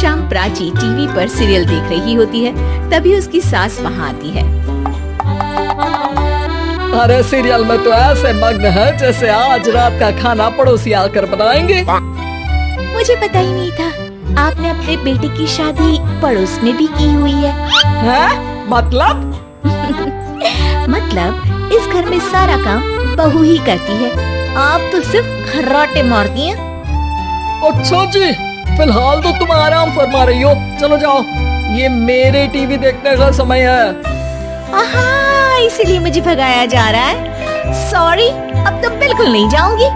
शाम प्राची टीवी पर सीरियल देख रही होती है, तभी उसकी सास वहाँ आती है। अरे सीरियल में तो ऐसे मग्न है जैसे आज रात का खाना पड़ोसी आकर बनाएंगे। मुझे पता ही नहीं था आपने अपने बेटे की शादी पड़ोस में भी की हुई है। हैं? मतलब? मतलब इस घर में सारा काम बहू ही करती है, आप तो सिर्फ खर्राटे मारती हैं। अच्छा जी, फिलहाल तो तुम आराम फरमा रही हो, चलो जाओ, ये मेरे टीवी देखने का समय है। आहा, इसीलिए मुझे भगाया जा रहा है। सॉरी, अब तो बिल्कुल नहीं जाऊंगी।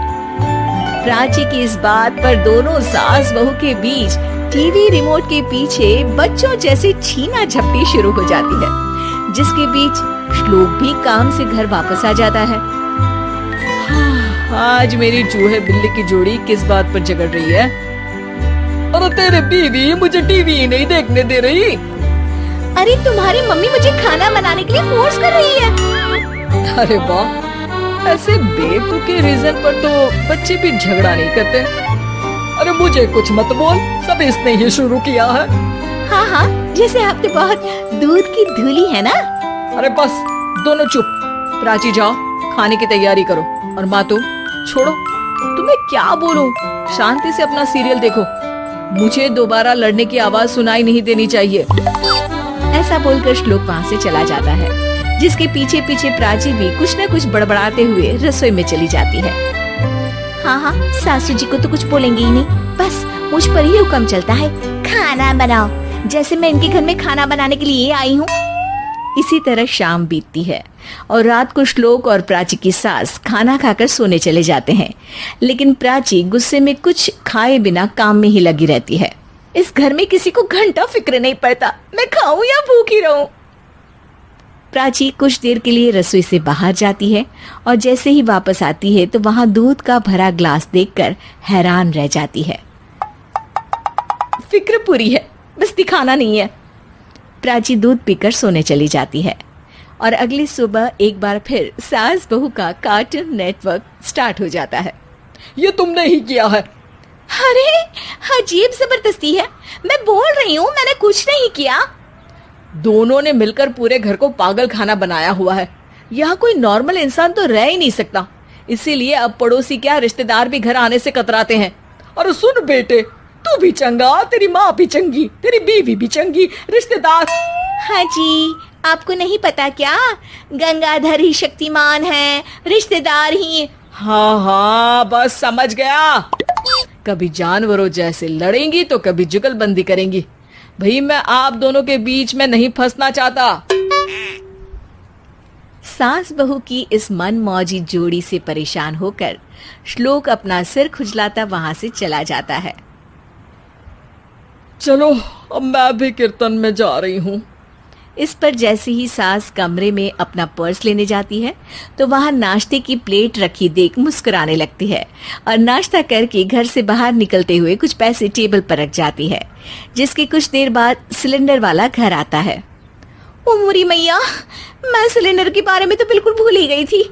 प्राची की इस बात पर दोनों सास बहू के बीच टीवी रिमोट के पीछे बच्चों जैसे छीना झपटी शुरू हो जाती है, जिसके बीच श्लोक भी काम से घर वापस आ जाता है। आज मेरी चूहे बिल्ली की जोड़ी किस बात पर झगड़ रही है? अरे तेरे बीवी मुझे टीवी ही नहीं देखने दे रही। अरे तुम्हारी मम्मी मुझे खाना बनाने के लिए फोर्स कर रही है। अरे वाह, ऐसे बेतुके रीजन पर तो बच्चे भी झगड़ा नहीं करते। अरे मुझे कुछ मत बोल, सब इसने ही शुरू किया है। हाँ हाँ, जैसे आप तो बहुत दूध की धूली है ना। अरे बस दोनों चुप। प्राची जाओ, खाने की तैयारी करो, और माँ तुम छोड़ो, तुम्हें क्या बोलूं, शांति से अपना सीरियल देखो, मुझे दोबारा लड़ने की आवाज सुनाई नहीं देनी चाहिए। ऐसा बोलकर श्लोक वहाँ से चला जाता है, जिसके पीछे पीछे प्राची भी कुछ न कुछ बड़बड़ाते हुए रसोई में चली जाती है। हाँ हाँ, सासू जी को तो कुछ बोलेंगे ही नहीं, बस मुझ पर ही हुक्म चलता है, खाना बनाओ, जैसे मैं इनके घर में खाना बनाने के लिए आई हूँ। इसी तरह शाम बीतती है और रात को श्लोक और प्राची की सास खाना खाकर सोने चले जाते हैं, लेकिन प्राची गुस्से में कुछ खाए बिना काम में ही लगी रहती है। इस घर में किसी को घंटा फिक्र नहीं पड़ता, मैं खाऊं या भूखी रहूं। प्राची कुछ देर के लिए रसोई से बाहर जाती है और जैसे ही वापस आती है तो वहां दूध का भरा ग्लास देखकर हैरान रह जाती है। फिक्र पूरी है, बस दिखाना नहीं है। प्राची दूध पीकर सोने चली जाती है और अगली सुबह एक बार फिर सास बहू का कार्टून नेटवर्क स्टार्ट हो जाता है। ये तुमने ही किया है। अरे अजीब जबरदस्ती है, मैं बोल रही हूँ मैंने कुछ नहीं किया। दोनों ने मिलकर पूरे घर को पागल खाना बनाया हुआ है। यहाँ कोई नॉर्मल इंसान तो रह ही नहीं सकता, इसीलिए अब पड़ोसी क्या रिश्तेदार भी घर आने से कतराते हैं। और सुन बेटे, तू भी चंगा, तेरी माँ भी चंगी, तेरी बीवी भी चंगी, रिश्तेदार। हाँ जी, आपको नहीं पता क्या, गंगाधर ही शक्तिमान है, रिश्तेदार ही। हाँ हाँ, बस समझ गया। कभी जानवरों जैसे लड़ेंगी तो कभी जुगलबंदी करेंगी। भाई मैं आप दोनों के बीच में नहीं फंसना चाहता। सास बहू की इस मनमौजी जोड़ी से परेशान होकर श्लोक अपना सिर खुजलाता वहां से चला जाता है। चलो अब मैं भी कीर्तन में जा रही हूँ। इस पर जैसे ही सास कमरे में अपना पर्स लेने जाती है तो वहां नाश्ते की प्लेट रखी देख मुस्कुराने लगती है और नाश्ता करके घर से बाहर निकलते हुए कुछ पैसे टेबल पर रख जाती है, जिसके कुछ देर बाद सिलेंडर वाला घर आता है। ओ मुरी मैया, मैं सिलेंडर के बारे में तो बिल्कुल भूल ही गई थी।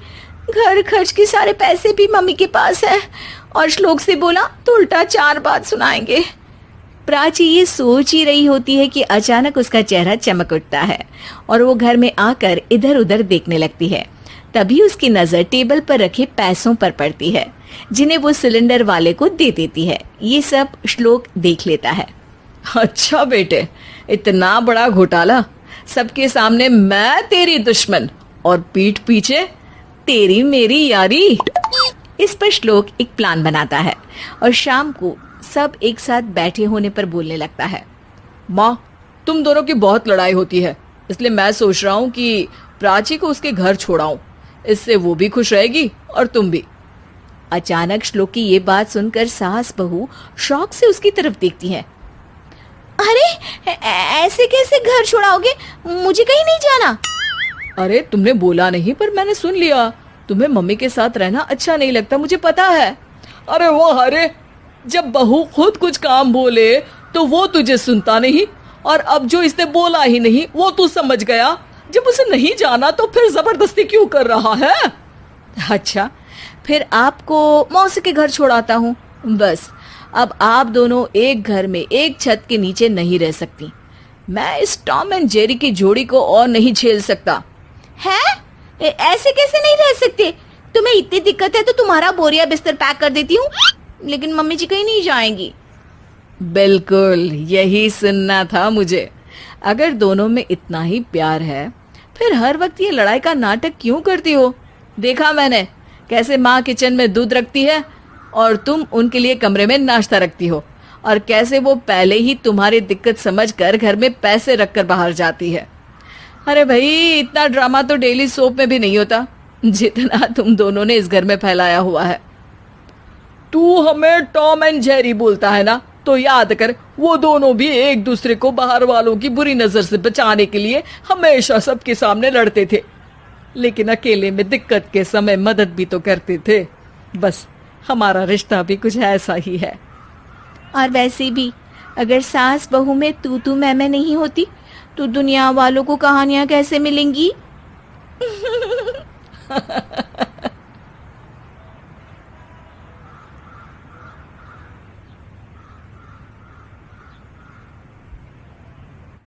घर खर्च के सारे पैसे भी मम्मी के पास है और श्लोक से बोला तो उल्टा 4 बात सुनाएंगे। प्राची ये सोच ही रही होती है कि अचानक उसका चेहरा चमक उठता है और वो घर में आकर इधर उधर देखने लगती है। तभी उसकी नजर टेबल पर रखे पैसों पर पड़ती है, जिन्हें वो सिलेंडर वाले को दे देती है। ये सब श्लोक देख लेता है। अच्छा बेटे, इतना बड़ा घोटाला, सबके सामने मैं तेरी दुश्मन और पीठ पीछे तेरी मेरी यारी। इस पर श्लोक एक प्लान बनाता है और शाम को सब एक साथ बैठे होने पर बोलने लगता है। माँ, तुम दोनों की बहुत लड़ाई होती है, इसलिए मैं सोच रहा हूँ कि प्राची को उसके घर छोड़ाऊं, इससे वो भी खुश रहेगी और तुम भी। अचानक श्लोक की ये बात सुनकर सास बहू शौक से उसकी तरफ देखती हैं। अरे ऐसे कैसे घर छोड़ाओगे, मुझे कहीं नहीं जाना। अरे तुमने बोला नहीं पर मैंने सुन लिया, तुम्हें मम्मी के साथ रहना अच्छा नहीं लगता, मुझे पता है। अरे वो अरे, जब बहू खुद कुछ काम बोले तो वो तुझे सुनता नहीं, और अब जो इसने बोला ही नहीं वो तू समझ गया। जब उसे नहीं जाना तो फिर जबरदस्ती क्यों कर रहा है? अच्छा, फिर आपको मौसी के घर छोड़ाता हूँ, बस अब आप दोनों एक घर में एक छत के नीचे नहीं रह सकती। मैं इस टॉम एंड जेरी की जोड़ी को और नहीं झेल सकता। है? ऐसे कैसे नहीं रह सकते? तुम्हें इतनी दिक्कत है तो तुम्हारा बोरिया बिस्तर पैक कर देती हूँ, लेकिन मम्मी जी कहीं नहीं जाएंगी। बिल्कुल यही सुनना था मुझे। अगर दोनों में इतना ही प्यार है फिर हर वक्त ये लड़ाई का नाटक क्यों करती हो? देखा मैंने कैसे माँ किचन में दूध रखती है और तुम उनके लिए कमरे में नाश्ता रखती हो, और कैसे वो पहले ही तुम्हारी दिक्कत समझकर घर में पैसे रखकर बाहर जाती है। अरे भाई, इतना ड्रामा तो डेली सोप में भी नहीं होता जितना तुम दोनों ने इस घर में फैलाया हुआ है। तू हमें टॉम एंड जेरी बोलता है ना, तो याद कर वो दोनों भी एक दूसरे को बाहर वालों की बुरी नजर से बचाने के लिए हमेशा सबके सामने लड़ते थे, लेकिन अकेले में दिक्कत के समय मदद भी तो करते थे। बस हमारा रिश्ता भी कुछ ऐसा ही है। और वैसे भी अगर सास बहू में तू मैं नहीं होती तो दुनिया वालों को कहानियां कैसे मिलेंगी?